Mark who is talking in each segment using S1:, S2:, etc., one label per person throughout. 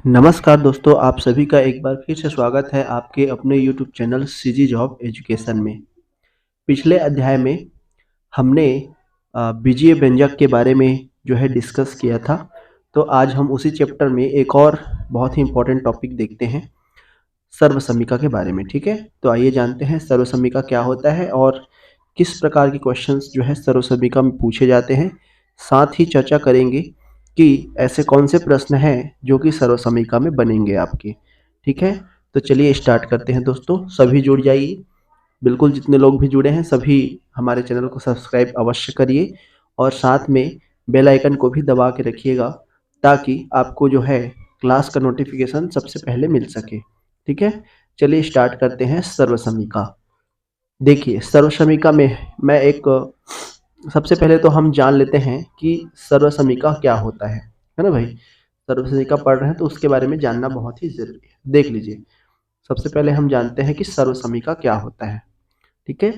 S1: नमस्कार दोस्तों, आप सभी का एक बार फिर से स्वागत है आपके अपने YouTube channel CG job education में। पिछले अध्याय में हमने बीजीय व्यंजक के बारे में जो है डिस्कस किया था। तो आज हम उसी चैप्टर में एक और बहुत ही इम्पोर्टेंट टॉपिक देखते हैं, सर्वसमीका के बारे में। ठीक है, तो आइए जानते हैं सर्वसमीका क्या होता है और किस प्रकार के क्वेश्चंस जो है सर्वसमीका में पूछे जाते हैं। साथ ही चर्चा करेंगे कि ऐसे कौन से प्रश्न हैं जो कि सर्वसमीका में बनेंगे आपके। ठीक है, तो चलिए स्टार्ट करते हैं दोस्तों। सभी जुड़ जाइए, बिल्कुल जितने लोग भी जुड़े हैं सभी हमारे चैनल को सब्सक्राइब अवश्य करिए और साथ में बेल आइकन को भी दबा के रखिएगा ताकि आपको जो है क्लास का नोटिफिकेशन सबसे पहले मिल सके। ठीक है, चलिए स्टार्ट करते हैं सर्वसमीका। देखिए, सर्वसमीका में मैं एक सबसे पहले तो हम जान लेते हैं कि सर्वसमीका क्या होता है ना भाई। सर्वसमीका पढ़ रहे हैं तो उसके बारे में जानना बहुत ही ज़रूरी है। देख लीजिए, सबसे पहले हम जानते हैं कि सर्वसमीका क्या होता है। ठीक है,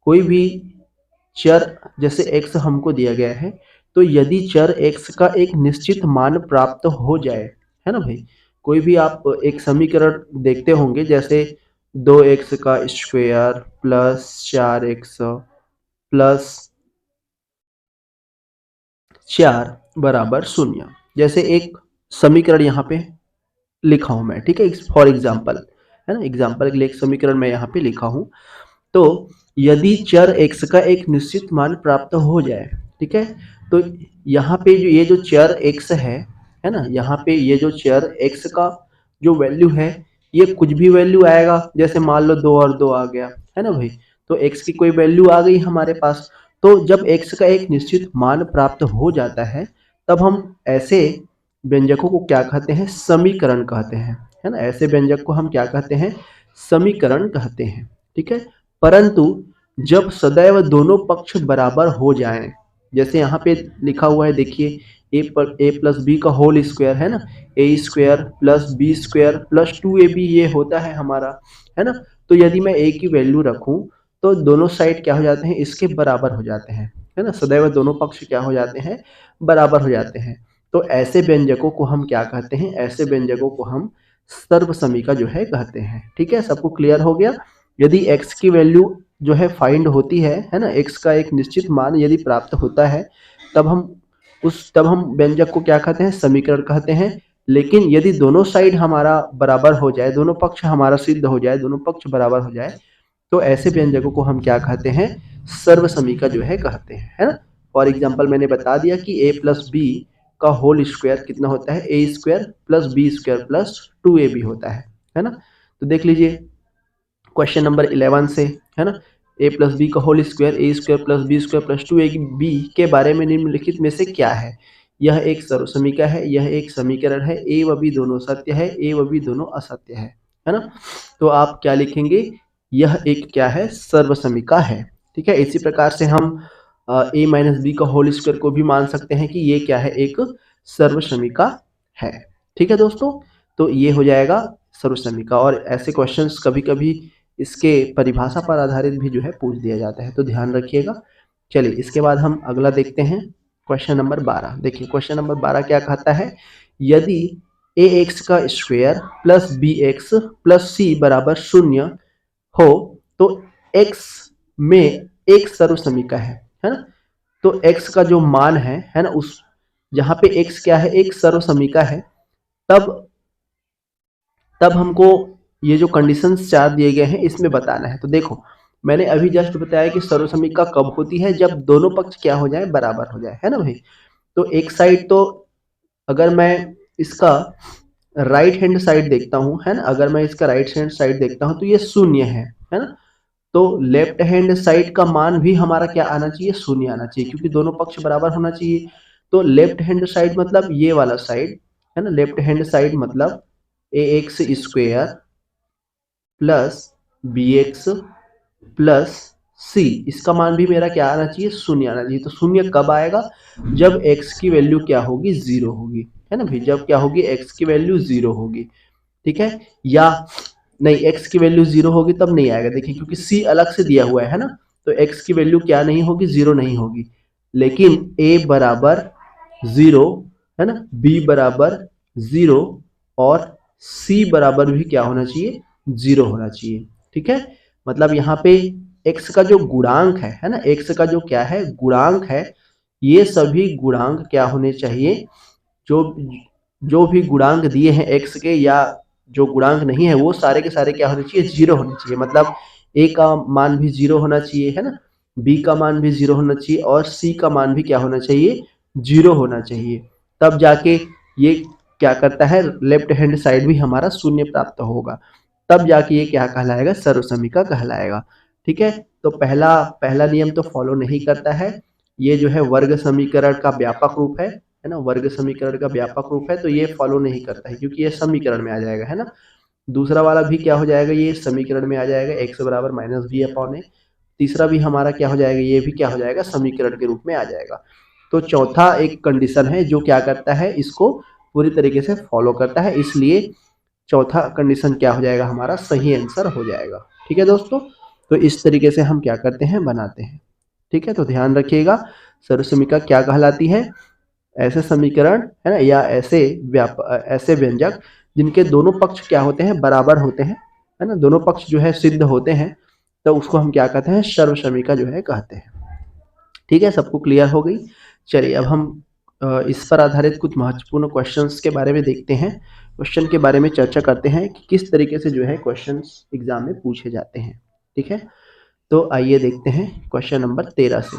S1: कोई भी चर जैसे x हमको दिया गया है, तो यदि चर x का एक निश्चित मान प्राप्त हो जाए, है ना भाई। कोई भी आप एक समीकरण देखते होंगे जैसे 2x का स्क्वायर प्लस 4x प्लस 4 बराबर 0, जैसे एक समीकरण यहाँ पे लिखा हूँ मैं। ठीक है, फॉर एग्जाम्पल, है ना, एग्जाम्पल के लिए एक समीकरण मैं यहाँ पे लिखा हूँ। तो यदि चर x का एक निश्चित मान प्राप्त हो जाए, ठीक है, तो यहाँ पे जो ये जो चर x है ना, यहाँ पे ये जो चर x का जो वैल्यू है ये कुछ भी वैल्यू आएगा। जैसे मान लो 2 और 2 आ गया, है ना भाई, तो x की कोई वैल्यू आ गई हमारे पास। तो जब x का एक निश्चित मान प्राप्त हो जाता है तब हम ऐसे व्यंजकों को क्या कहते हैं, समीकरण कहते हैं, है ना। ऐसे व्यंजक को हम क्या कहते हैं, समीकरण कहते हैं। ठीक है, परंतु जब सदैव दोनों पक्ष बराबर हो जाएं, जैसे यहाँ पे लिखा हुआ है, देखिए a प्लस बी का होल स्क्वायर, है ना, a square plus b square plus 2ab ये होता है हमारा, है ना। तो यदि मैं a की वैल्यू रखूं तो दोनों साइड क्या हो जाते हैं, इसके बराबर हो जाते हैं, है ना। सदैव दोनों पक्ष क्या हो जाते हैं, बराबर हो जाते हैं। तो ऐसे व्यंजकों को हम क्या कहते हैं, ऐसे व्यंजकों को हम सर्वसमीका जो है कहते हैं। ठीक है, सबको क्लियर हो गया। यदि x की वैल्यू जो है फाइंड होती है ना, x का एक निश्चित मान यदि प्राप्त होता है तब हम व्यंजक को क्या कहते हैं, समीकरण कहते हैं। लेकिन यदि दोनों साइड हमारा बराबर हो जाए, दोनों पक्ष हमारा सिद्ध हो जाए, दोनों पक्ष बराबर हो जाए, तो ऐसे व्यंजकों को हम क्या कहते हैं, सर्वसमीका जो है कहते हैं, है ना। फॉर एग्जाम्पल मैंने बता दिया कि a प्लस बी का होल स्क्वायर कितना होता है, a square plus b square plus 2ab होता है ना। तो देख लीजिए क्वेश्चन नंबर 11 से, है ना, a प्लस बी का whole square, a square plus b square plus 2ab के बारे में निम्नलिखित में से क्या है। यह एक सर्वसमीका है, यह एक समीकरण है, a व b दोनों सत्य है, a व b दोनों असत्य है ना। तो आप क्या लिखेंगे, यह एक क्या है, सर्वसमीका है। ठीक है, इसी प्रकार से हम a माइनस बी का होल स्क्वायर को भी मान सकते हैं कि ये क्या है, एक सर्वसमीका है। ठीक है दोस्तों, तो ये हो जाएगा सर्वसमीका। और ऐसे क्वेश्चंस कभी कभी इसके परिभाषा पर आधारित भी जो है पूछ दिया जाता है, तो ध्यान रखिएगा। चलिए इसके बाद हम अगला देखते हैं, क्वेश्चन नंबर 12। देखिए क्वेश्चन नंबर 12 क्या कहता है, यदि ax का square plus bx plus c बराबर 0 हो तो x में एक सर्वसमीका है ना। तो x का जो मान है ना, उस जहां पे x क्या है, एक सर्वसमीका है, तब हमको ये जो कंडीशंस 4 दिए गए हैं इसमें बताना है। तो देखो मैंने अभी जस्ट बताया कि सर्वसमीका कब होती है, जब दोनों पक्ष क्या हो जाए, बराबर हो जाए, है ना भाई। तो एक साइड तो अगर मैं इसका राइट हैंड साइड देखता हूँ, है ना, अगर मैं इसका राइट हैंड साइड देखता हूँ तो ये 0 है ना। तो लेफ्ट हैंड साइड का मान भी हमारा क्या आना चाहिए, 0 आना चाहिए, क्योंकि दोनों पक्ष बराबर होना चाहिए। तो लेफ्ट हैंड साइड मतलब ये वाला साइड, है ना, लेफ्ट हैंड साइड मतलब ax square plus bx plus c, इसका मान भी मेरा क्या आना चाहिए, 0 आना चाहिए। तो 0 कब आएगा, जब x की वैल्यू क्या होगी, 0 होगी, है ना भाई, जब क्या होगी, x की वैल्यू 0 होगी। ठीक है, या नहीं, x की वैल्यू 0 होगी तब नहीं आएगा, देखिए क्योंकि c अलग से दिया हुआ है ना, तो x की वैल्यू क्या नहीं होगी, 0 नहीं होगी। लेकिन a बराबर 0, है ना, b बराबर 0, और c बराबर भी क्या होना चाहिए, 0 होना चाहिए। ठीक है, मतलब यहाँ पे x का जो गुणांक है ना, x का जो क्या है गुणांक है, ये सभी गुणांक क्या होने चाहिए, जो जो भी गुणांक दिए हैं x के या जो गुणांक नहीं है वो सारे के सारे क्या होने चाहिए, 0 होने चाहिए। मतलब a का मान भी 0 होना चाहिए, है ना, b का मान भी 0 होना चाहिए और c का मान भी क्या होना चाहिए, 0 होना चाहिए। तब जाके ये क्या करता है, लेफ्ट हैंड साइड भी हमारा शून्य प्राप्त होगा, तब जाके ये क्या कहलाएगा, सर्वसमीका कहलाएगा। ठीक है, तो पहला पहला नियम तो फॉलो नहीं करता है, ये जो है वर्ग समीकरण का व्यापक रूप है ना, वर्ग समीकरण का व्यापक रूप है, तो ये फॉलो नहीं करता है क्योंकि ये समीकरण में आ जाएगा, है ना। दूसरा वाला भी क्या हो जाएगा, ये समीकरण में आ जाएगा, x बराबर माइनस बी अपॉन ए। तीसरा भी हमारा क्या हो जाएगा, ये भी क्या हो जाएगा, समीकरण के रूप में आ जाएगा। तो चौथा एक कंडीशन है जो क्या करता है, इसको पूरी तरीके से फॉलो करता है, इसलिए चौथा कंडीशन क्या हो जाएगा, हमारा सही आंसर हो जाएगा। ठीक है दोस्तों, तो इस तरीके से हम क्या करते हैं, बनाते हैं। ठीक है, तो ध्यान रखिएगा, सर्वसमीका क्या कहलाती है, ऐसे समीकरण है ना, या ऐसे व्यंजक जिनके दोनों पक्ष क्या होते हैं, बराबर होते हैं, है ना, दोनों पक्ष जो है सिद्ध होते हैं, तो उसको हम क्या कहते हैं, सर्वसमीका जो है कहते हैं। ठीक है, सबको क्लियर हो गई। चलिए अब हम इस पर आधारित कुछ महत्वपूर्ण क्वेश्चंस के बारे में देखते हैं, क्वेश्चन के बारे में चर्चा करते हैं कि किस तरीके से जो है क्वेश्चंस एग्जाम में पूछे जाते हैं। ठीक है, तो आइए देखते हैं क्वेश्चन नंबर 13 से।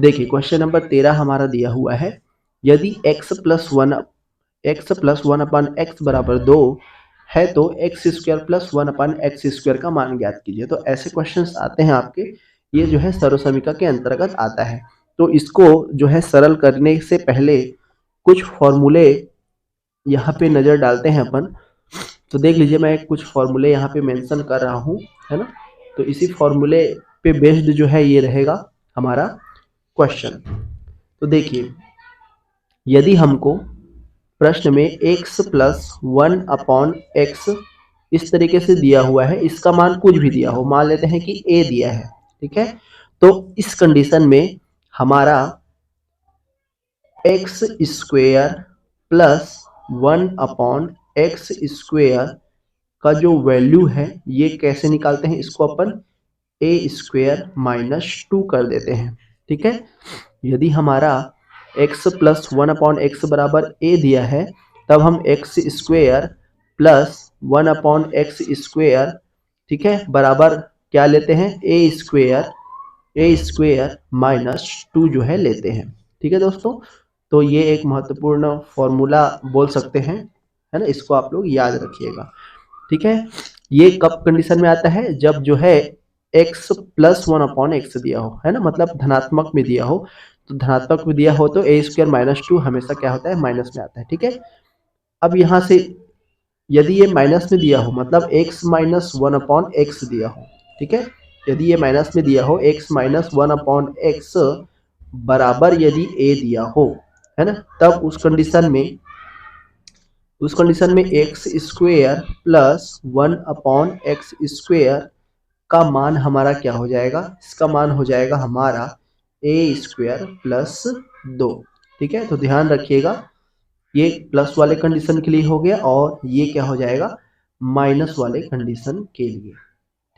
S1: देखिए क्वेश्चन नंबर 13 हमारा दिया हुआ है, यदि x प्लस वन अपन एक्स बराबर 2 है तो एक्स स्क्वायर प्लस 1 अपन एक्स स्क्वायर का मान ज्ञात कीजिए। तो ऐसे क्वेश्चंस आते हैं आपके, ये जो है सर्वसमीका के अंतर्गत आता है। तो इसको जो है सरल करने से पहले कुछ फॉर्मूले यहाँ पे नज़र डालते हैं अपन। तो देख लीजिए, मैं कुछ फॉर्मूले यहाँ पे मेंशन कर रहा हूँ, है ना, तो इसी फॉर्मूले पे बेस्ड जो है ये रहेगा हमारा क्वेश्चन। तो देखिए, यदि हमको प्रश्न में x प्लस 1 अपॉन एक्स इस तरीके से दिया हुआ है, इसका मान कुछ भी दिया हो, मान लेते हैं कि a दिया है, ठीक है, तो इस कंडीशन में हमारा x square plus 1 upon x square का जो वैल्यू है ये कैसे निकालते हैं, इसको अपन a स्क्वेयर माइनस 2 कर देते हैं। ठीक है, यदि हमारा x प्लस 1 अपॉन एक्स बराबर a दिया है, तब हम x square plus 1 upon x square, ठीक है, बराबर क्या लेते हैं, a स्क्वेयर माइनस 2 जो है लेते हैं। ठीक है दोस्तों, तो ये एक महत्वपूर्ण फॉर्मूला बोल सकते हैं, है ना, इसको आप लोग याद रखिएगा। ठीक है, ये कब कंडीशन में आता है, जब जो है x प्लस 1 अपॉन एक्स दिया हो, है ना, मतलब धनात्मक में दिया हो, तो धनात्मक में दिया हो तो a स्क्वायर माइनस 2 हमेशा क्या होता है, माइनस में आता है। ठीक है, अब यहाँ से यदि ये माइनस में दिया हो, मतलब x माइनस 1 अपॉन एक्स दिया हो, ठीक है, यदि ये माइनस में दिया हो, x माइनस 1 अपॉन एक्स बराबर यदि a दिया हो, है ना, तब उस कंडीशन में x square plus 1 upon x square का मान हमारा क्या हो जाएगा, इसका मान हो जाएगा हमारा a स्क्वेयर प्लस 2। ठीक है, तो ध्यान रखिएगा, ये प्लस वाले कंडीशन के लिए हो गया और ये क्या हो जाएगा, माइनस वाले कंडीशन के लिए।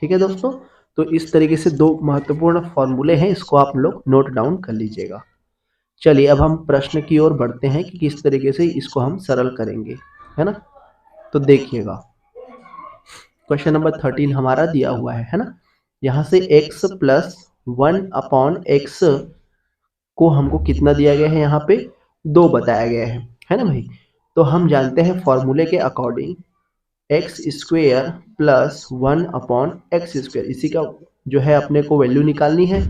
S1: ठीक है दोस्तों, तो इस तरीके से दो महत्वपूर्ण फॉर्मूले हैं, इसको आप लोग नोट डाउन कर लीजिएगा। चलिए अब हम प्रश्न की ओर बढ़ते हैं कि किस तरीके से इसको हम सरल करेंगे, है ना। तो देखिएगा, क्वेश्चन नंबर 13 हमारा दिया हुआ है ना, यहाँ से x प्लस 1 अपॉन एक्स को हमको कितना दिया गया है, यहाँ पे 2 बताया गया है ना भाई। तो हम जानते हैं फॉर्मूले के according x square plus 1 upon x square, इसी का जो है अपने को वैल्यू निकालनी है।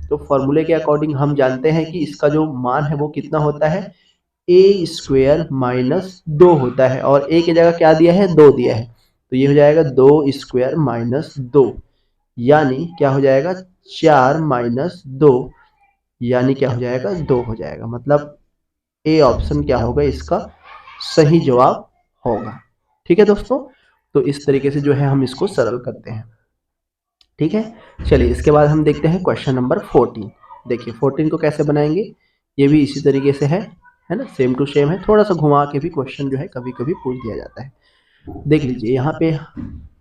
S1: तो फॉर्मूले के अकॉर्डिंग हम जानते हैं कि इसका जो मान है वो कितना होता है, a स्क्वेयर माइनस 2 होता है, और a की जगह क्या दिया है, 2 दिया है, तो ये हो जाएगा 2 स्क्वेयर माइनस 2, यानी क्या हो जाएगा, 4 माइनस 2, यानी क्या हो जाएगा, 2 हो जाएगा। मतलब ए ऑप्शन क्या होगा, इसका सही जवाब होगा। ठीक है दोस्तों, तो इस तरीके से जो है हम इसको सरल करते हैं। ठीक है, चलिए इसके बाद हम देखते हैं क्वेश्चन नंबर 14। देखिए 14 को कैसे बनाएंगे, ये भी इसी तरीके से है है ना, सेम टू सेम है, थोड़ा सा घुमा के भी क्वेश्चन जो है कभी कभी पूछ दिया जाता है। देख लीजिए यहाँ पे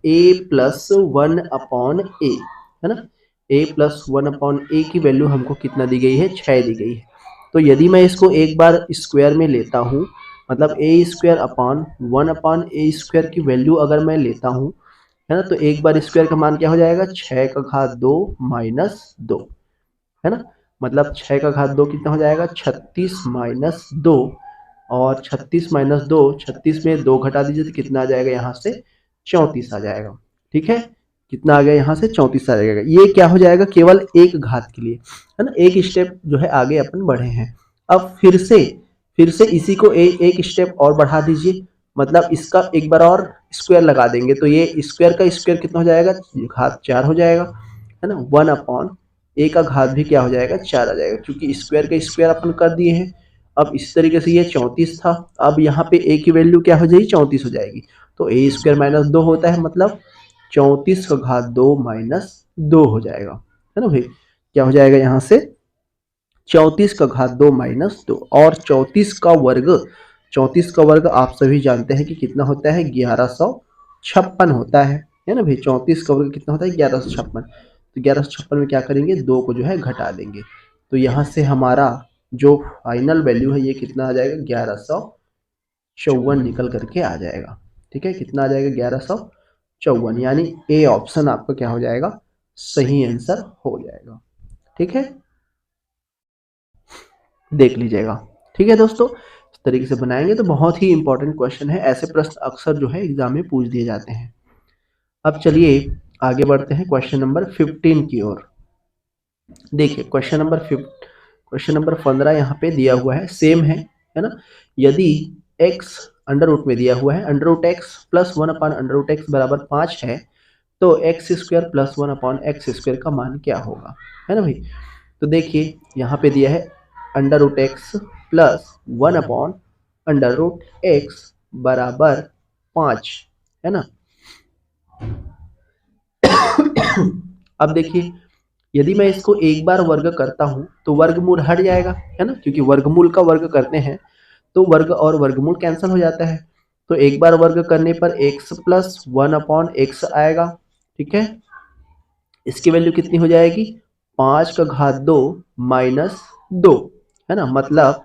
S1: a+1/a, है ना, a+1/a की वैल्यू हमको कितना दी गई है, 6 दी गई है। तो यदि मैं इसको एक बार स्क्वायर में लेता हूँ, मतलब a² 1/a² की वैल्यू अगर मैं लेता हूँ, है ना, तो एक बार स्क्वायर का मान क्या हो जाएगा, 6 का घात 2 माइनस 2, है ना, मतलब 6 का घात 2 कितना हो जाएगा, 36 माइनस 2, और 36 माइनस 2, 36 में 2 घटा दीजिए तो कितना आ जाएगा यहाँ से, 34 आ जाएगा। ठीक है, कितना आ गया यहाँ से, 34 आ जाएगा। ये क्या हो जाएगा, केवल एक घात के लिए, है ना, एक स्टेप जो है आगे अपन बढ़े हैं। अब फिर से इसी को एक स्टेप और बढ़ा दीजिए, मतलब इसका एक बार और स्क्वायर लगा देंगे, तो ये स्क्वायर का स्क्वायर कितना हो जाएगा, घात 4 हो जाएगा, है ना, 1/a का घात भी क्या हो जाएगा, 4 आ जाएगा, क्योंकि स्क्वायर का स्क्वायर अपन कर दिए हैं। अब इस तरीके से ये 34 था, अब यहाँ पे a की वैल्यू क्या हो जाएगी, 34 हो जाएगी, तो a² माइनस 2 होता है, मतलब 34 का घात 2 माइनस 2 हो जाएगा, है ना भाई, क्या हो जाएगा यहाँ से, 34 का घात 2 माइनस 2, और 34 का वर्ग आप सभी जानते हैं कि कितना होता है, 1156 होता है ना भाई, 34 का वर्ग कितना होता है, 1156। तो 1156 में क्या करेंगे, 2 को जो है घटा देंगे, तो यहाँ से हमारा जो फाइनल वैल्यू है ये कितना आ जाएगा, 1154 निकल करके आ जाएगा। ठीक है, कितना आ जाएगा, 1154, यानी ए ऑप्शन आपका क्या हो जाएगा, सही आंसर हो जाएगा। ठीक है, देख लीजिएगा। ठीक है दोस्तों, इस तरीके से बनाएंगे तो बहुत ही इंपॉर्टेंट क्वेश्चन है, ऐसे प्रश्न अक्सर जो है एग्जाम में पूछ दिए जाते हैं। अब चलिए आगे बढ़ते हैं क्वेश्चन नंबर 15 की ओर। देखिए क्वेश्चन नंबर 15 यहाँ पे दिया हुआ है, सेम है ना, यदि x अंडर रूट में दिया हुआ है, under root x plus 1/√x बराबर 5 है, तो x² प्लस 1/x² का मान क्या होगा, है ना भाई। तो देखिए यहाँ पे दिया है under root x plus 1/√x बराबर 5, है ना। अब देखिए यदि मैं इसको एक बार वर्ग करता हूं तो वर्गमूल हट जाएगा, है ना, क्योंकि वर्गमूल का वर्ग करते हैं तो वर्ग और वर्गमूल कैंसिल हो जाता है, तो एक बार वर्ग करने पर x प्लस 1/x आएगा। ठीक है, इसकी वैल्यू कितनी हो जाएगी, 5 का घात 2 माइनस 2, है ना, मतलब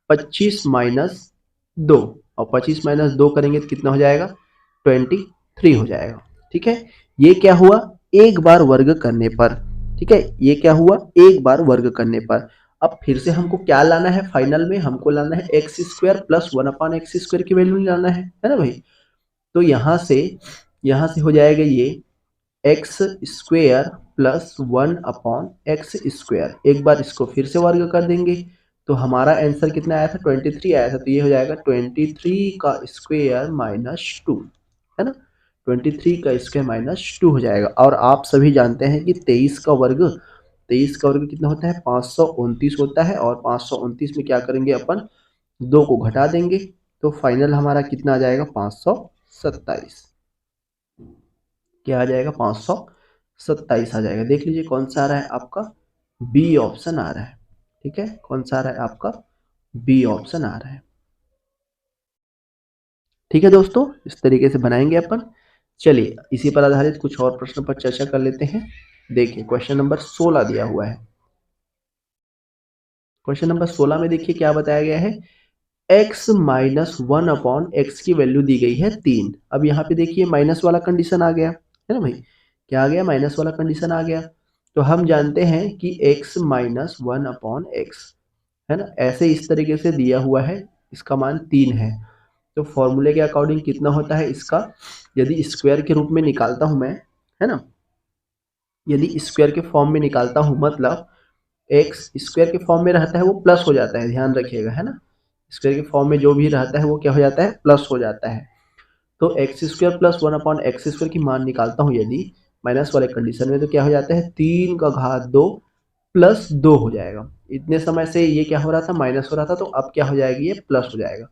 S1: 25 माइनस 2, और 25 माइनस 2 करेंगे तो कितना हो जाएगा, 23 हो जाएगा। ठीक है, ये क्या हुआ, एक बार वर्ग करने पर। ठीक है, ये क्या हुआ, एक बार वर्ग करने पर। अब फिर से हमको क्या लाना है, फाइनल में हमको लाना है x² प्लस 1/x² की वैल्यू लाना है ना भाई। तो यहाँ से हो जाएगा ये x² प्लस 1/x², एक बार इसको फिर से वर्ग कर देंगे तो हमारा आंसर कितना आया था, 23 आया था, तो ये हो जाएगा 23 का स्क्वायर माइनस 2, है ना, 23 का स्क्वायर माइनस 2 हो जाएगा। और आप सभी जानते हैं कि 23 का वर्ग कितना होता है, 529 होता है, और 529 में क्या करेंगे अपन, 2 को घटा देंगे, तो फाइनल हमारा कितना आ जाएगा, 527, क्या आ जाएगा, 527 आ जाएगा। देख लीजिए कौन सा आ रहा है आपका, बी ऑप्शन आ रहा है। ठीक है, कौन सा आ रहा है आपका, बी ऑप्शन आ रहा है। ठीक है दोस्तों, इस तरीके से बनाएंगे अपन। चलिए इसी पर आधारित कुछ और प्रश्न पर चर्चा कर लेते हैं। देखिए क्वेश्चन नंबर 16 दिया हुआ है। क्वेश्चन नंबर 16 में देखिए क्या बताया गया है, x माइनस 1/x की वैल्यू दी गई है 3। अब यहाँ पे देखिए माइनस वाला कंडीशन आ गया, है ना भाई, क्या आ गया, माइनस वाला कंडीशन आ गया। तो हम जानते हैं कि x माइनस 1/x, है ना, ऐसे इस तरीके से दिया हुआ है, इसका मान 3 है, तो फॉर्मूले के अकॉर्डिंग कितना होता है इसका, यदि स्क्वायर के रूप में निकालता हूं मैं, है ना, यदि स्क्वायर के फॉर्म में निकालता हूं, मतलब एक्स स्क्वायर के फॉर्म में रहता है वो प्लस हो जाता है, ध्यान रखिएगा, है ना, स्क्वायर के फॉर्म में जो भी रहता है वो क्या हो जाता है, प्लस हो जाता है। तो x² प्लस 1/x² की मान निकालता हूँ यदि माइनस वाले कंडीशन में, तो क्या हो जाता है, 3 का घात 2 प्लस 2 हो जाएगा। इतने समय से ये क्या हो रहा था, माइनस हो रहा था, तो अब क्या हो जाएगी, ये प्लस हो जाएगा।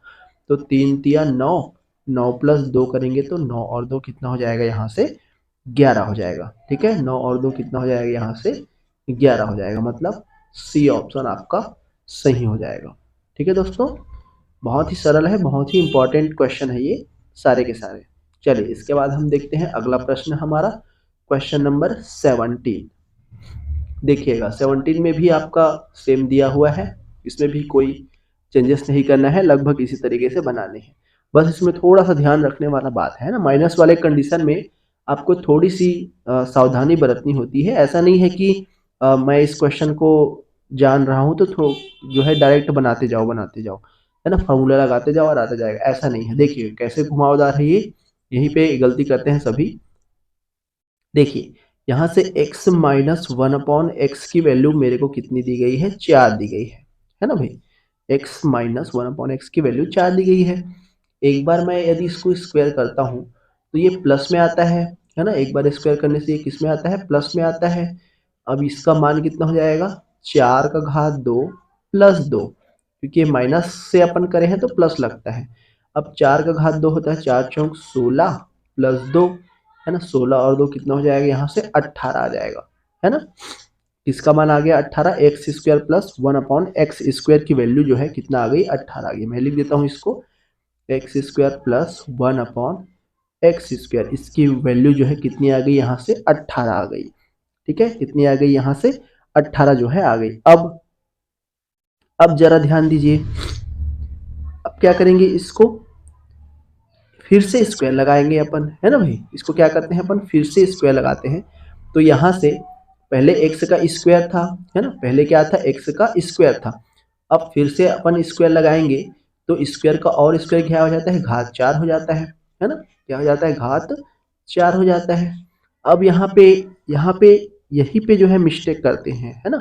S1: तो 3 तिया 9, 9 प्लस 2 करेंगे तो 9 और 2 कितना हो जाएगा, यहाँ से 11 हो जाएगा। ठीक है, 9 और 2 कितना हो जाएगा, यहाँ से 11 हो जाएगा, मतलब सी ऑप्शन आपका सही हो जाएगा। ठीक है दोस्तों, बहुत ही सरल है, बहुत ही इंपॉर्टेंट क्वेश्चन है ये सारे के सारे। चलिए इसके बाद हम देखते हैं अगला प्रश्न हमारा, क्वेश्चन नंबर 17। देखिएगा 17 में भी आपका सेम दिया हुआ है, इसमें भी कोई चेंजेस नहीं करना है, लगभग इसी तरीके से बनाने हैं। बस इसमें थोड़ा सा ध्यान रखने वाला बात है ना, माइनस वाले कंडीशन में आपको थोड़ी सी सावधानी बरतनी होती है। ऐसा नहीं है कि मैं इस क्वेश्चन को जान रहा हूँ तो जो है डायरेक्ट बनाते जाओ, है ना, फॉर्मूला लगाते जाओ और आता जाएगा, ऐसा नहीं है। देखिए कैसे घुमावदार है ये, यहीं पे गलती करते हैं सभी। देखिए यहाँ से x माइनस 1/x की वैल्यू मेरे को कितनी दी गई है, 4 दी गई है ना भाई। x माइनस 1/x की वैल्यू 4 दी गई है। एक बार मैं यदि इसको स्क्वायर करता हूँ तो ये प्लस में आता है ना, एक बार स्क्वायर करने से ये किस में आता है, प्लस में आता है। अब इसका मान कितना हो जाएगा, 4 का घात 2 प्लस 2, क्योंकि माइनस से अपन करें हैं तो प्लस लगता है। अब 4 का घात 2 होता है 4 चौक 16 प्लस 2, है ना, 16 और 2 कितना हो जाएगा, यहाँ से 18 आ जाएगा, है ना। इसका मान आ गया 18, एक्स स्क्वायर प्लस 1/एक्स स्क्वायर की वैल्यू जो है कितना आ गई, 18 आ गई। मैं लिख देता हूँ इसको, एक्स स्क्वायर प्लस 1/एक्स स्क्वायर, इसकी वैल्यू जो है कितनी आ गई, यहाँ से 18 आ गई। ठीक है, कितनी आ गई, यहाँ से 18 जो है आ गई। अब जरा ध्यान दीजिए, अब क्या करेंगे, इसको फिर से स्क्वायर लगाएंगे अपन, है ना भाई। इसको क्या करते हैं अपन, फिर से स्क्वायर लगाते हैं। तो यहाँ से पहले x का स्क्वायर था, है ना, पहले क्या था, x का स्क्वायर था। अब फिर से अपन स्क्वायर लगाएंगे तो स्क्वायर का और स्क्वायर क्या हो जाता है, घात 4 हो जाता है ना, क्या हो जाता है, घात 4 हो जाता है। अब यहाँ पे यही पे जो है मिस्टेक करते हैं, है ना।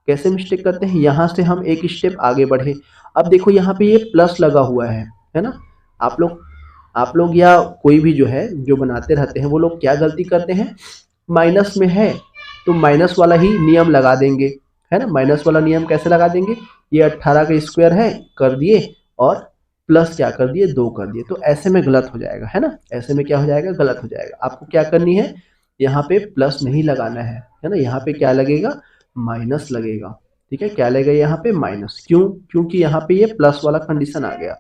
S1: कैसे मिस्टेक करते हैं, यहाँ से हम एक स्टेप आगे बढ़े। अब देखो यहाँ पे ये प्लस लगा हुआ है ना। आप लोग या कोई भी जो है जो बनाते रहते हैं वो लोग क्या गलती करते हैं, माइनस में है तो माइनस वाला ही नियम लगा देंगे, है ना। माइनस वाला नियम कैसे लगा देंगे, ये 18 का स्क्वायर है कर दिए और प्लस क्या कर दिए, 2 कर दिए, तो ऐसे में गलत हो जाएगा, है ना। ऐसे में क्या हो जाएगा, गलत हो जाएगा। आपको क्या करनी है, यहाँ पे प्लस नहीं लगाना है ना, यहाँ पे क्या लगेगा, माइनस लगेगा। ठीक है, क्या लगेगा यहाँ पे, माइनस। क्यों, क्योंकि यहाँ पे ये प्लस वाला कंडीशन आ गया।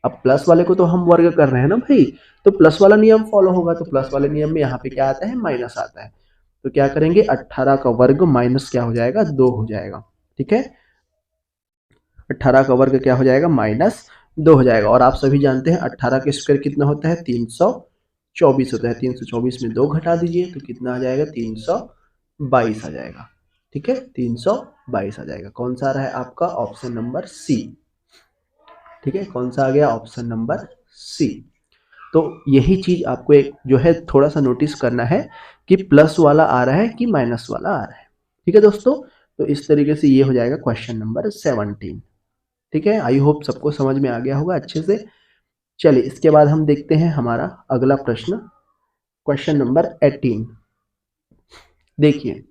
S1: अब प्लस वाले को तो हम वर्ग कर रहे हैं ना भाई, तो प्लस वाला नियम फॉलो होगा, तो प्लस वाले नियम में यहाँ पे क्या आता है, माइनस आता है। तो क्या करेंगे, 18 का वर्ग माइनस क्या हो जाएगा, 2 हो जाएगा। ठीक है, 18 का वर्ग क्या हो जाएगा, माइनस 2 हो जाएगा। और आप सभी जानते हैं 18 का स्क्वायर कितना होता है, 324 होता है। 324 में 2 घटा दीजिए तो कितना आ जाएगा, 322 आ जाएगा। ठीक है, 322 आ जाएगा। कौन सा आ रहा है आपका, ऑप्शन नंबर सी। ठीक है, कौन सा आ गया, ऑप्शन नंबर सी। तो यही चीज आपको एक जो है थोड़ा सा नोटिस करना है कि प्लस वाला आ रहा है कि माइनस वाला आ रहा है। ठीक है दोस्तों, तो इस तरीके से ये हो जाएगा क्वेश्चन नंबर 17। ठीक है, आई होप सबको समझ में आ गया होगा अच्छे से। चलिए इसके बाद हम देखते हैं हमारा अगला प्रश्न, क्वेश्चन नंबर 18। देखिए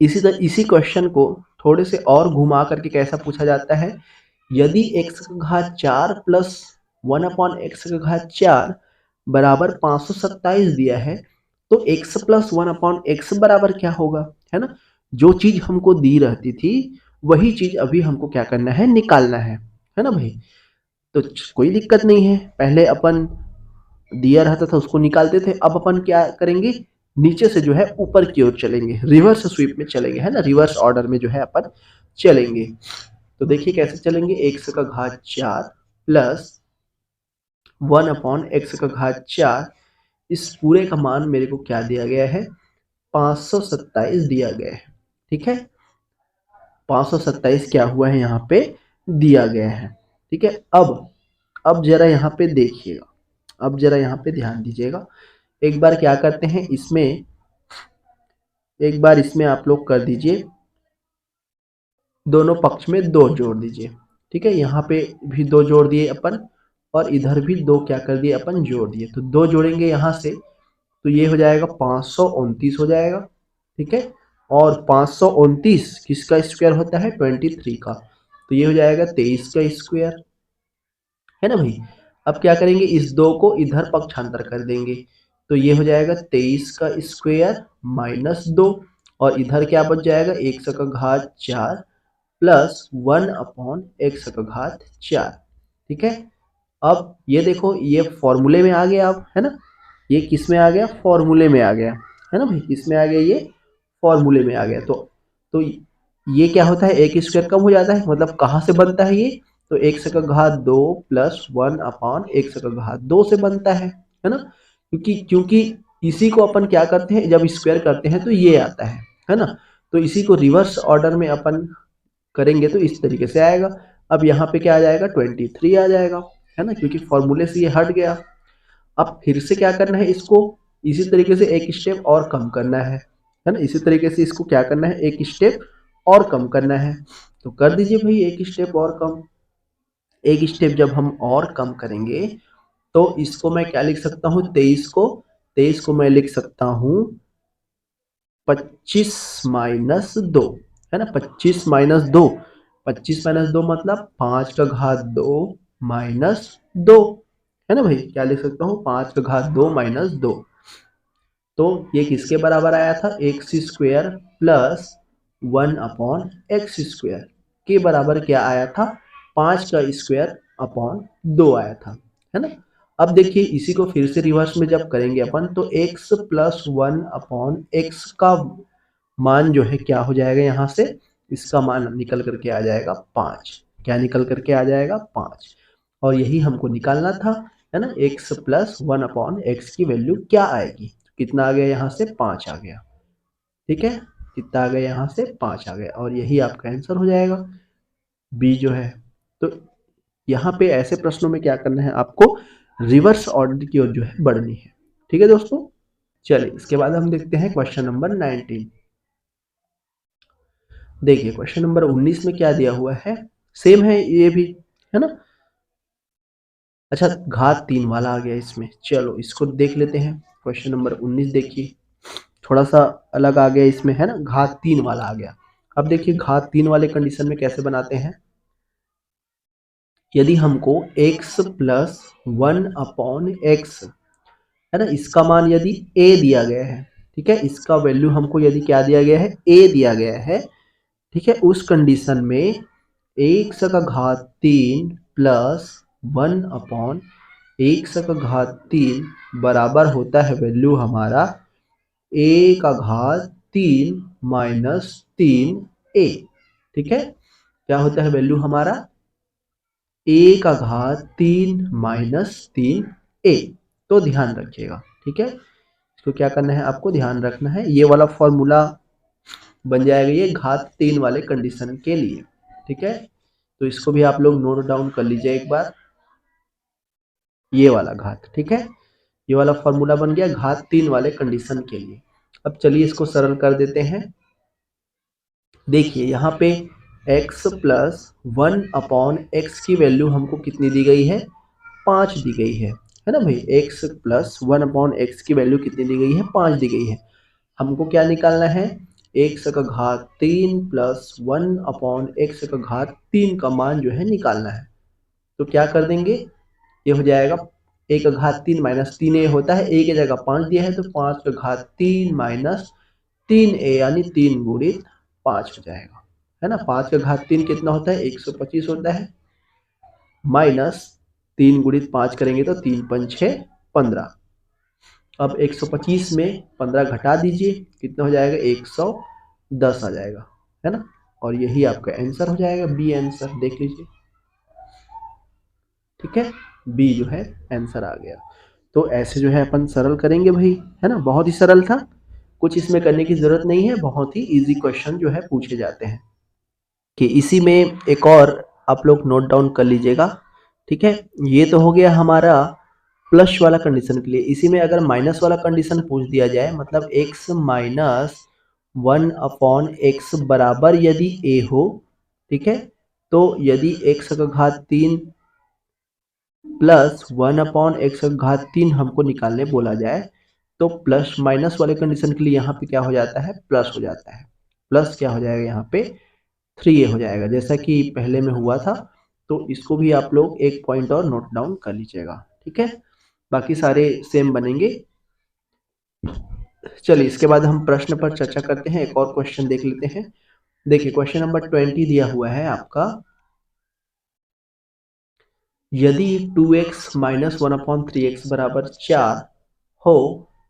S1: इसी क्वेश्चन को थोड़े से और घुमा करके कैसा पूछा जाता है, यदि x का घात 4 प्लस 1/x का घात 4 बराबर 527 दिया है तो x प्लस 1/x बराबर क्या होगा, है ना। जो चीज हमको दी रहती थी वही चीज अभी हमको क्या करना है, निकालना है ना भाई। तो कोई दिक्कत नहीं है, पहले अपन दिया रहता था उसको निकालते थे, अब अपन क्या करेंगे, नीचे से जो है ऊपर की ओर चलेंगे, रिवर्स स्वीप में चलेंगे, है ना, रिवर्स ऑर्डर में जो है अपन चलेंगे। तो देखिए कैसे चलेंगे, x का घात 4 प्लस 1/x का घात 4, इस पूरे का मान मेरे को क्या दिया गया है, 527 दिया गया है। ठीक है, 527 क्या हुआ है, यहाँ पे दिया गया है। ठीक है, अब जरा यहाँ पे देखिएगा, अब जरा यहाँ पे ध्यान दीजिएगा। एक बार क्या करते हैं इसमें, एक बार इसमें आप लोग कर दीजिए, दोनों पक्ष में 2 जोड़ दीजिए। ठीक है, यहाँ पे भी 2 जोड़ दिए अपन और इधर भी 2 क्या कर दिए अपन, जोड़ दिए। तो 2 जोड़ेंगे यहाँ से तो ये हो जाएगा 529 हो जाएगा। ठीक है, और 529 किसका स्क्वायर होता है, 23 का, तो ये हो जाएगा 23 का स्क्वायर, है ना भाई। अब क्या करेंगे, इस 2 को इधर पक्षांतर कर देंगे तो ये हो जाएगा 23 का स्क्वायर माइनस 2, और इधर क्या बच जाएगा, x का घात 4 प्लस 1/x का घात 4। ठीक है। अब ये देखो ये फॉर्मूले में आ गया अब, है ना, ये किस में आ गया, फॉर्मूले में आ गया, है ना भाई, किस में आ गया, ये फॉर्मूले में आ गया। तो ये क्या होता है, एक स्क्वायर कम हो जाता है, मतलब कहाँ से बनता है ये, तो एक्स का घात 2 प्लस 1 अपॉन एक्स का घात 2 से बनता है ना, क्योंकि क्योंकि इसी को अपन क्या करते हैं, जब स्क्वायर करते हैं तो ये आता है ना, तो इसी को रिवर्स ऑर्डर में अपन करेंगे तो इस तरीके से आएगा। अब यहाँ पे क्या आ जाएगा, 23 आ जाएगा, है ना, क्योंकि फॉर्मूले से ये हट गया। अब फिर से क्या करना है, इसको इसी तरीके से एक स्टेप और कम करना है ना, इसी तरीके से इसको क्या करना है, एक स्टेप और कम करना है। तो कर दीजिए भाई एक स्टेप और कम। एक स्टेप जब हम और कम करेंगे तो इसको मैं क्या लिख सकता हूँ, 23 को मैं लिख सकता हूँ 25-2, है ना, 25-2, 25-2 मतलब 5 का घात 2 माइनस 2, है ना भाई, क्या लिख सकता हूँ, 5 का घात 2 माइनस 2। तो ये किसके बराबर आया था, x square plus 1 upon x square के बराबर क्या आया था, 5 का स्क्वायर अपॉन 2 आया था, है ना। अब देखिए इसी को फिर से रिवर्स में जब करेंगे अपन तो x प्लस 1 अपॉन एक्स का मान जो है क्या हो जाएगा, यहाँ से इसका मान निकल करके आ जाएगा 5। क्या निकल करके आ जाएगा, 5। और यही हमको निकालना था, है ना, x प्लस 1 अपॉन एक्स की वैल्यू क्या आएगी, कितना आ गया, यहाँ से 5 आ गया, ठीक है, कितना आ गया, यहाँ से 5 आ गया, और यही आपका आंसर हो जाएगा बी जो है। तो यहाँ पे ऐसे प्रश्नों में क्या करना है आपको, रिवर्स ऑर्डर की ओर जो है बढ़नी है, ठीक है दोस्तों। चलिए इसके बाद हम देखते हैं क्वेश्चन नंबर 19। देखिए क्वेश्चन नंबर 19 में क्या दिया हुआ है, सेम है ये भी, है ना। अच्छा घात 3 वाला आ गया इसमें, चलो इसको देख लेते हैं। क्वेश्चन नंबर 19 देखिए, थोड़ा सा अलग आ गया इसमें, है ना, घात 3 वाला आ गया। अब देखिए घात 3 वाले कंडीशन में कैसे बनाते हैं, यदि हमको x प्लस 1 अपॉन एक्स, है ना, इसका मान यदि a दिया गया है, ठीक है, इसका वैल्यू हमको यदि क्या दिया गया है, a दिया गया है, ठीक है, उस कंडीशन में एक्स का घात 3 प्लस 1 अपॉन एक्स का घात 3 बराबर होता है वैल्यू हमारा a का घात 3 माइनस 3a, ठीक है, क्या होता है वैल्यू हमारा a का घात 3 माइनस 3a। तो ध्यान रखिएगा, ठीक है, इसको क्या करना है, आपको ध्यान रखना है, ये वाला फॉर्मूला बन जाएगा ये घात 3 वाले कंडीशन के लिए, ठीक है। तो इसको भी आप लोग नोट डाउन कर लीजिए एक बार, ये वाला घात, ठीक है, ये वाला फॉर्मूला बन गया घात 3 वाले कंडीशन के लिए। अब चलिए इसको सरल कर देते हैं। देखिए यहाँ पे x प्लस 1 अपॉन एक्स की वैल्यू हमको कितनी दी गई है, 5 दी गई है ना भाई, x प्लस 1 अपॉन एक्स की वैल्यू कितनी दी गई है, 5 दी गई है। हमको क्या निकालना है, एक्स का घात 3 प्लस 1 अपॉन एक्स का घात 3 का मान जो है निकालना है। तो क्या कर देंगे, ये हो जाएगा a का घात 3 माइनस 3a होता है, a की जगह 5 दिया है तो 5 का घात 3 माइनस 3a यानी 3 गुणित 5 हो जाएगा, है ना। 5 का घात 3 कितना होता है, 125 होता है, माइनस 3 गुणित 5 करेंगे तो 3 5 6 15। अब 125 में 15 घटा दीजिए, कितना हो जाएगा, 110 आ जाएगा, है ना, और यही आपका आंसर हो जाएगा, बी आंसर देख लीजिए, ठीक है, बी जो है आंसर आ गया। तो ऐसे जो है अपन सरल करेंगे भाई, है ना, बहुत ही सरल था, कुछ इसमें करने की जरूरत नहीं है, बहुत ही इजी क्वेश्चन जो है पूछे जाते हैं। कि इसी में एक और आप लोग नोट डाउन कर लीजिएगा, ठीक है, ये तो हो गया हमारा प्लस वाला कंडीशन के लिए। इसी में अगर माइनस वाला कंडीशन पूछ दिया जाए, मतलब x माइनस 1 अपॉन एक्स बराबर यदि a हो, ठीक है, तो यदि x का घात 3 प्लस 1 अपॉन एक्स का घात 3 हमको निकालने बोला जाए, तो प्लस माइनस वाले कंडीशन के लिए यहाँ पे क्या हो जाता है, प्लस हो जाता है, प्लस क्या हो जाएगा यहाँ पे 3a हो जाएगा, जैसा कि पहले में हुआ था। तो इसको भी आप लोग एक पॉइंट और नोट डाउन कर लीजिएगा, ठीक है, बाकी सारे सेम बनेंगे। चलिए इसके बाद हम प्रश्न पर चर्चा करते हैं, एक और क्वेश्चन देख लेते हैं। देखिए क्वेश्चन नंबर 20 दिया हुआ है आपका, यदि 2x माइनस 1/3x बराबर 4 हो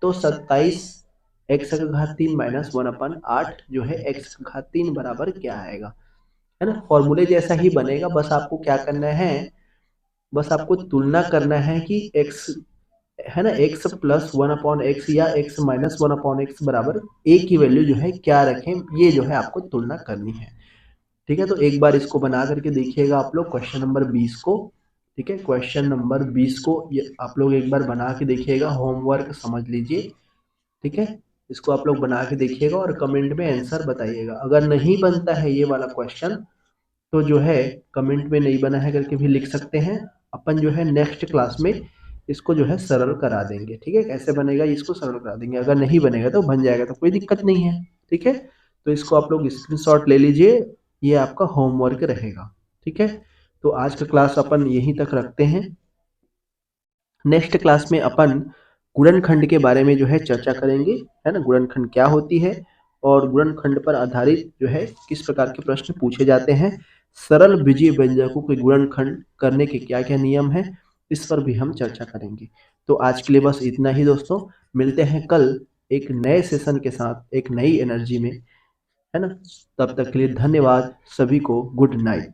S1: तो 27 एक्स का घात 3 माइनस 1/8 जो है एक्स का घात 3 बराबर क्या आएगा, है ना। फॉर्मूले जैसा ही बनेगा, बस आपको क्या करना है, बस आपको तुलना करना है कि x, है ना, x प्लस 1/x या x माइनस 1/x बराबर a की वैल्यू जो है क्या रखें, ये जो है आपको तुलना करनी है। ठीक है, तो एक बार इसको बना करके देखिएगा आप लोग क्वेश्चन नंबर 20 को। ठीक है, क्वेश्चन नंबर 20 को ये आप लोग एक बार बना के देखिएगा, होमवर्क समझ लीजिए। ठीक है, इसको आप लोग बना के देखिएगा और कमेंट में आंसर बताइएगा। अगर नहीं बनता है ये वाला क्वेश्चन तो जो है कमेंट में नहीं बना है करके भी लिख सकते हैं, अपन जो है नेक्स्ट क्लास में इसको जो है सरल करा देंगे। ठीक है, कैसे बनेगा इसको सरल करा देंगे, अगर नहीं बनेगा तो बन जाएगा, तो कोई दिक्कत नहीं है। ठीक है, तो इसको आप लोग स्क्रीनशॉट ले लीजिए, ये आपका होमवर्क रहेगा। ठीक है, तो आज का क्लास अपन यहीं तक रखते हैं। नेक्स्ट क्लास में अपन गुणनखंड के बारे में जो है चर्चा करेंगे, है ना, गुणनखंड क्या होती है और गुणनखंड पर आधारित जो है किस प्रकार के प्रश्न पूछे जाते हैं, सरल बीजीय व्यंजकों के गुणनखंड करने के क्या क्या नियम हैं, इस पर भी हम चर्चा करेंगे। तो आज के लिए बस इतना ही दोस्तों, मिलते हैं कल एक नए सेशन के साथ, एक नई एनर्जी में, है ना। तब तक के लिए धन्यवाद सभी को, गुड नाइट।